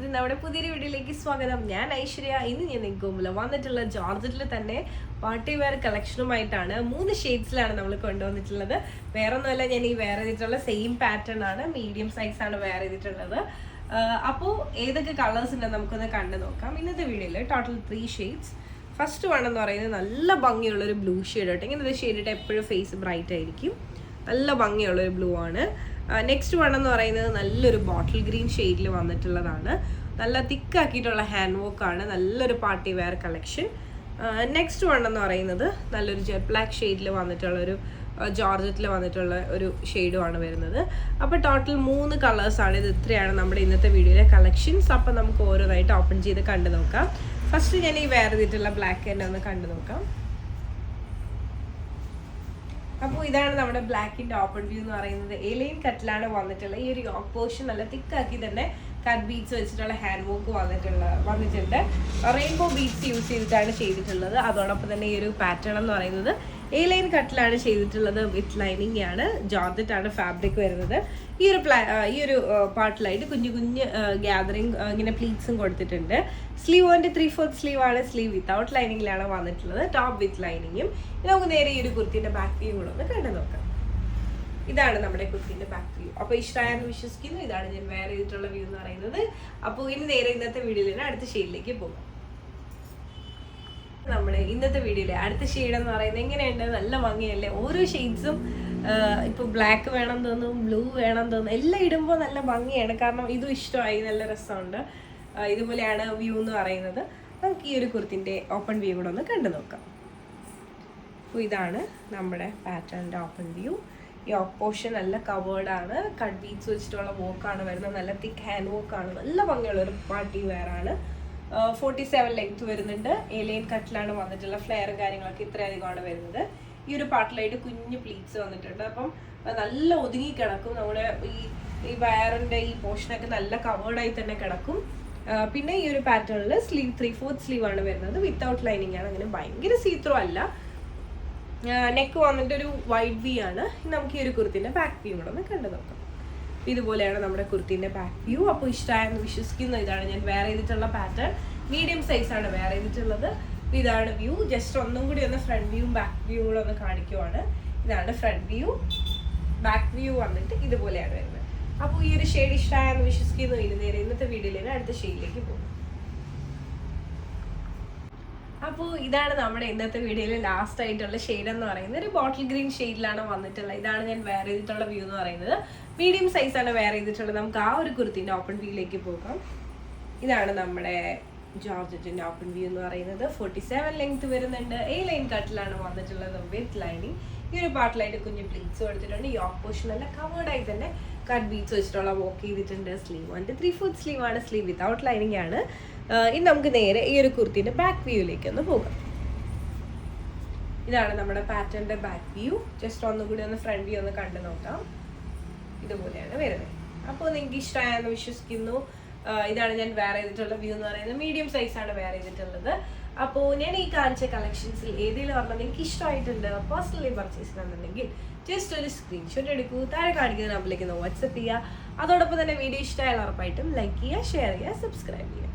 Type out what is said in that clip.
എല്ലാവർക്കും നമ്മുടെ പുതിയൊരു വീഡിയോയിലേക്ക് സ്വാഗതം. ഞാൻ ഐശ്വര്യ. ഇന്ന് ഞാൻ നിങ്ങൾക്ക് മുമ്പിൽ വന്നിട്ടുള്ള ജോർജറ്റിൽ തന്നെ പാർട്ടി വെയർ കളക്ഷനുമായിട്ടാണ്. 3 ഷെയ്ഡ്സിലാണ് നമ്മൾ കൊണ്ടുവന്നിട്ടുള്ളത്. വേറൊന്നുമല്ല, ഞാൻ ഈ വെയർ ചെയ്തിട്ടുള്ള സെയിം പാറ്റേൺ ആണ്, മീഡിയം സൈസ് ആണ് വെയർ ചെയ്തിട്ടുള്ളത്. അപ്പോൾ ഏതൊക്കെ കളേഴ്സ് ഉണ്ടെന്ന് നമുക്കൊന്ന് കണ്ടു നോക്കാം. ഇന്നത്തെ വീഡിയോയിൽ ടോട്ടൽ 3 ഷെയ്ഡ്സ്. ഫസ്റ്റ് വൺ എന്ന് പറയുന്നത് നല്ല ഭംഗിയുള്ളൊരു ബ്ലൂ ഷെയ്ഡ് കേട്ടോ. ഇങ്ങനത്തെ ഷെയ്ഡ് ഇട്ട് എപ്പോഴും ഫേസ് ബ്രൈറ്റ് ആയിരിക്കും. നല്ല ഭംഗിയുള്ളൊരു ബ്ലൂ ആണ്. നെക്സ്റ്റ് വൺ എന്ന് പറയുന്നത് നല്ലൊരു ബോട്ടിൽ ഗ്രീൻ ഷെയ്ഡിൽ വന്നിട്ടുള്ളതാണ്. നല്ല തിക്കാക്കിയിട്ടുള്ള ഹാൻഡ് വർക്കാണ്. നല്ലൊരു party wear collection. Next one എന്ന് പറയുന്നത് നല്ലൊരു ജെറ്റ് ബ്ലാക്ക് ഷെയ്ഡിൽ വന്നിട്ടുള്ളൊരു ജോർജറ്റിൽ വന്നിട്ടുള്ള ഒരു ഷെയ്ഡുമാണ് വരുന്നത്. അപ്പോൾ ടോട്ടൽ 3 കളേഴ്സാണ്. ഇത് ഇത്രയാണ് നമ്മുടെ ഇന്നത്തെ വീഡിയോയിലെ കളക്ഷൻസ്. അപ്പോൾ നമുക്ക് ഓരോന്നായിട്ട് ഓപ്പൺ ചെയ്ത് കണ്ടു നോക്കാം. ഫസ്റ്റ് ഞാൻ ഈ വെയർ ചെയ്തിട്ടുള്ള ബ്ലാക്ക് തന്നെ ഒന്ന് കണ്ടു നോക്കാം. അപ്പോൾ ഇതാണ് നമ്മുടെ ബ്ലാക്കിൻ്റെ ഓപ്പൺ വ്യൂ എന്ന് പറയുന്നത്. എലൈൻ കട്ടിലാണ് വന്നിട്ടുള്ളത്. ഈ ഒരു യോക്ക് പോർഷൻ നല്ല തിക്കാക്കി തന്നെ കട്ട് ബീഡ്സ് വെച്ചിട്ടുള്ള ഹാൻഡ് വർക്ക് വന്നിട്ടുണ്ട്. റെയിൻബോ ബീഡ്സ് യൂസ് ചെയ്തിട്ടാണ് ചെയ്തിട്ടുള്ളത്. അതോടൊപ്പം തന്നെ ഈ ഒരു പാറ്റേൺ എന്ന് പറയുന്നത് എലൈൻ കട്ടിലാണ് ചെയ്തിട്ടുള്ളത്. വിത്ത് ലൈനിങ് ആണ്. ജോർജറ്റ് ആണ് ഫാബ്രിക് വരുന്നത്. ഈ ഒരു പാർട്ടിലായിട്ട് കുഞ്ഞു ഗ്യാദറിങ് ഇങ്ങനെ പ്ലീറ്റ്സും കൊടുത്തിട്ടുണ്ട്. സ്ലീവ് വന്നിട്ട് 3/4 സ്ലീവ് ആണ്. സ്ലീവ് വിത്തൗട്ട് ലൈനിങ്ങിലാണ് വന്നിട്ടുള്ളത്. ടോപ്പ് വിത്ത് ലൈനിങ്ങും. നമുക്ക് നേരെ ഈ ഒരു കുർത്തിന്റെ ബാക്ക് വ്യൂ കൂടെ ഒന്ന് കണ്ടു നോക്കാം. ഇതാണ് നമ്മുടെ കുർത്തിന്റെ ബാക്ക് വ്യൂ. അപ്പോൾ ഇഷ്ടമായെന്ന് വിശ്വസിക്കുന്നു. ഇതാണ് ഞാൻ വെയർ ചെയ്തിട്ടുള്ള വ്യൂ എന്ന് പറയുന്നത്. അപ്പോൾ ഇനി നേരെ ഇന്നത്തെ വീഡിയോയിൽ തന്നെ അടുത്ത ഷെയ്ഡിലേക്ക് പോകും. നമ്മുടെ ഇന്നത്തെ വീഡിയോയിലെ അടുത്ത ഷെയ്ഡ് എന്ന് പറയുന്നത് എങ്ങനെയുണ്ട്? നല്ല ഭംഗിയല്ലേ? ഓരോ ഷെയ്ഡ്സും ഇപ്പോൾ ബ്ലാക്ക് വേണം തോന്നും, ബ്ലൂ വേണം തോന്നും, എല്ലാം ഇടുമ്പോൾ നല്ല ഭംഗിയാണ്. കാരണം ഇതും ഇഷ്ടമായി, നല്ല രസമുണ്ട്. ഇതുപോലെയാണ് വ്യൂ എന്ന് പറയുന്നത്. നമുക്ക് ഈ ഒരു കുർത്തിൻ്റെ ഓപ്പൺ വ്യൂ കൂടെ ഒന്ന് കണ്ടു നോക്കാം. അപ്പോൾ ഇതാണ് നമ്മുടെ പാറ്റേണിൻ്റെ ഓപ്പൺ വ്യൂ. ഈ പോർഷൻ നല്ല കവേർഡാണ്. കട്ട് ബീഡ്സ് വെച്ചിട്ടുള്ള വർക്കാണ് വരുന്നത്. നല്ല തിക്ക് ഹാൻഡ് വർക്കാണ്. നല്ല ഭംഗിയുള്ള ഒരു പാർട്ടി വെയർ ആണ്. 47 ലെങ്ത് വരുന്നുണ്ട്. എലൈൻ കട്ടിലാണ് വന്നിട്ടുള്ള. ഫ്ലെയറും കാര്യങ്ങളൊക്കെ ഇത്രയധികമാണ് വരുന്നത്. ഈ ഒരു പാർട്ടിലായിട്ട് കുഞ്ഞു പ്ലീറ്റ്സ് വന്നിട്ടുണ്ട്. അപ്പം നല്ല ഒതുങ്ങി കിടക്കും. നമ്മുടെ ഈ വയറിൻ്റെ ഈ പോർഷനൊക്കെ നല്ല കവേർഡായി തന്നെ കിടക്കും. പിന്നെ ഈ ഒരു പാറ്റേണിൽ സ്ലീവ് 3/4 സ്ലീവ് ആണ് വരുന്നത്. വിത്തൗട്ട് ലൈനിങ് ആണ്. അങ്ങനെ ഭയങ്കര സീത്രോ അല്ല. നെക്ക് വന്നിട്ട് ഒരു വൈഡ് വി ആണ്. നമുക്ക് ഈ ഒരു കുർത്തിന്റെ ബാക്ക് വ്യൂ കൂടെ ഒന്ന് കണ്ടു നോക്കാം. ഇതുപോലെയാണ് നമ്മുടെ കുർത്തിന്റെ ബാക്ക് വ്യൂ. അപ്പോൾ ഇഷ്ടമായെന്ന് വിശ്വസിക്കുന്നു. ഇതാണ് ഞാൻ വെയർ ചെയ്തിട്ടുള്ള പാറ്റേൺ. മീഡിയം സൈസ് ആണ് വെയർ ചെയ്തിട്ടുള്ളത്. ഇതാണ് വ്യൂ. ജസ്റ്റ് ഒന്നും കൂടി ഒന്ന് ഫ്രണ്ട് വ്യൂവും ബാക്ക് വ്യൂ കൂടെ ഒന്ന് കാണിക്കുവാണ്. ഇതാണ് ഫ്രണ്ട് വ്യൂ. ബാക്ക് വ്യൂ വന്നിട്ട് ഇതുപോലെയാണ് വരുന്നത്. അപ്പോൾ ഈ ഒരു ഷെയ്ഡ് ഇഷ്ടമായെന്ന് വിശ്വസിക്കുന്നു. ഇനി നേരെ ഇന്നത്തെ വീഡിയോയിൽ അടുത്ത ഷെയ്ഡിലേക്ക് പോകും. അപ്പോൾ ഇതാണ് നമ്മുടെ ഇന്നത്തെ വീഡിയോയിൽ ലാസ്റ്റ് ആയിട്ടുള്ള ഷെയ്ഡ് എന്ന് പറയുന്നത്. ഒരു ബോട്ടിൽ ഗ്രീൻ ഷെയ്ഡിലാണ് വന്നിട്ടുള്ളത്. ഇതാണ് ഞാൻ വെയർ ചെയ്തിട്ടുള്ള വ്യൂ എന്ന് പറയുന്നത്. മീഡിയം സൈസാണ് വെയർ ചെയ്തിട്ടുള്ളത്. നമുക്ക് ആ ഒരു കുർത്തിൻ്റെ ഓപ്പൺ വ്യൂയിലേക്ക് പോകാം. ഇതാണ് നമ്മുടെ ജോർജറ്റിൻ്റെ ഓപ്പൺ വ്യൂ എന്ന് പറയുന്നത്. 47 ലെങ്ത് വരുന്നുണ്ട്. ലൈൻ കട്ടിലാണ് വന്നിട്ടുള്ളത് വിത്ത് ലൈനിങ്. ഈ ഒരു പാർട്ടിലായിട്ട് കുഞ്ഞു പ്ലീറ്റ്സ് കൊടുത്തിട്ടുണ്ട്. യോക്ക് പോർഷൻ നല്ല കവേർഡായി തന്നെ കട്ട് ബീഡ്സ് വെച്ചിട്ടുള്ള വർക്ക് ചെയ്തിട്ടുണ്ട്. സ്ലീവ് വന്നിട്ട് 3/4 സ്ലീവ് ആണ്. സ്ലീവ് വിത്തൗട്ട് ലൈനിങ് ആണ്. ഇനി നമുക്ക് നേരെ ഈ ഒരു കുർത്തിൻ്റെ ബാക്ക് വ്യൂയിലേക്ക് ഒന്ന് പോകാം. ഇതാണ് നമ്മുടെ പാറ്റേണിൻ്റെ ബാക്ക് വ്യൂ. ജസ്റ്റ് ഒന്നുകൂടി ഒന്ന് ഫ്രണ്ട് വ്യൂ ഒന്ന് കണ്ടു നോക്കാം. ഇതുപോലെയാണ് വരുന്നത്. അപ്പോൾ നിങ്ങൾക്ക് ഇഷ്ടമായെന്ന് വിശ്വസിക്കുന്നു. ഇതാണ് ഞാൻ വെയർ ചെയ്തിട്ടുള്ള വ്യൂ എന്ന് പറയുന്നത്. മീഡിയം സൈസാണ് വെയർ ചെയ്തിട്ടുള്ളത്. അപ്പോൾ ഞാൻ ഈ കാണിച്ച കളക്ഷൻസിൽ ഏതെങ്കിലും പറഞ്ഞാൽ നിങ്ങൾക്ക് ഇഷ്ടമായിട്ടുണ്ട്, പേഴ്സണലി പർച്ചേസ് ചെയ്യുന്നുണ്ടെങ്കിൽ ജസ്റ്റ് ഒരു സ്ക്രീൻഷോട്ട് എടുക്കൂ. താഴെ കാണിക്കുന്ന നമ്പറിലേക്ക് ഒന്ന് വാട്സപ്പ് ചെയ്യുക. അതോടൊപ്പം തന്നെ വീഡിയോ ഇഷ്ടമായാൽ ഉറപ്പായിട്ടും ലൈക്ക് ചെയ്യുക, ഷെയർ ചെയ്യുക, സബ്സ്ക്രൈബ് ചെയ്യുക.